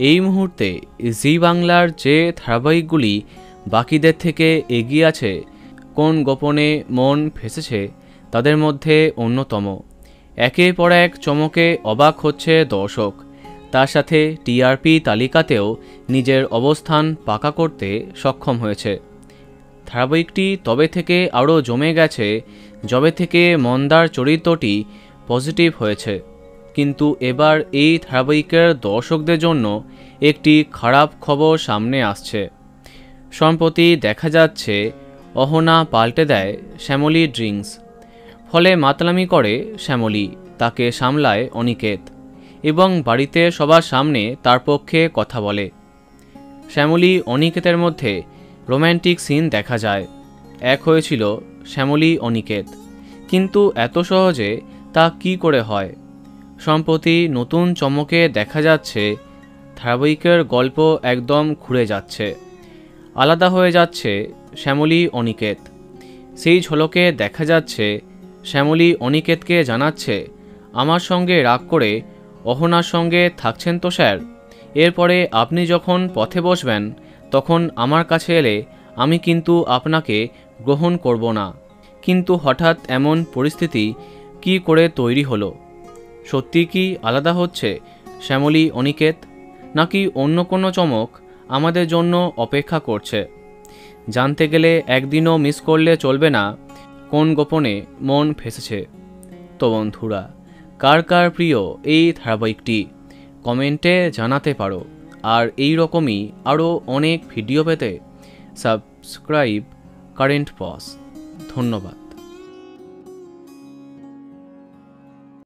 এই মুহূর্তে জি বাংলার যে ধারাবাহিকগুলি বাকিদের থেকে এগিয়ে আছে, কোন গোপনে মন ফেসেছে তাদের মধ্যে অন্যতম। একের পর এক চমকে অবাক হচ্ছে দর্শক, তার সাথে টিআরপি তালিকাতেও নিজের অবস্থান পাকা করতে সক্ষম হয়েছে। ধারাবাহিকটি তবে থেকে আরও জমে গেছে যবে থেকে মন্দার চরিত্রটি পজিটিভ হয়েছে। কিন্তু এবার এই ধারাবাহিকের দর্শকদের জন্য একটি খারাপ খবর সামনে আসছে। সম্প্রতি দেখা যাচ্ছে অহনা পাল্টে দেয় শ্যামলী ড্রিঙ্কস। ফলে মাতলামি করে শ্যামলী, তাকে সামলায় অনিকেত এবং বাড়িতে সবার সামনে তার পক্ষে কথা বলে। শ্যামলী অনিকেতের মধ্যে রোম্যান্টিক সিন দেখা যায়। এক হয়েছিল শ্যামলী অনিকেত, কিন্তু এত সহজে তা কি করে হয়? সম্প্রতি নতুন চমকে দেখা যাচ্ছে ধারাবাহিকের গল্প একদম ঘুরে যাচ্ছে, আলাদা হয়ে যাচ্ছে শ্যামলী অনিকেত। সেই ঝলকে দেখা যাচ্ছে শ্যামলী অনিকেতকে জানাচ্ছে, আমার সঙ্গে রাগ করে অহনার সঙ্গে থাকছেন তো স্যার, এরপরে আপনি যখন পথে বসবেন তখন আমার কাছে এলে আমি কিন্তু আপনাকে গ্রহণ করব না। কিন্তু হঠাৎ এমন পরিস্থিতি কি করে তৈরি হলো? সত্যি কি আলাদা হচ্ছে শ্যামলী অনিকেত, নাকি অন্য কোনো চমক আমাদের জন্য অপেক্ষা করছে? জানতে গেলে একদিনও মিস করলে চলবে না কোন গোপনে মন ফেসেছে। তো বন্ধুরা, কার কার প্রিয় এই ধারাবাহিকটি কমেন্টে জানাতে পারো। আর এই রকমই আরও অনেক ভিডিও পেতে সাবস্ক্রাইব কারেন্ট পজ। ধন্যবাদ।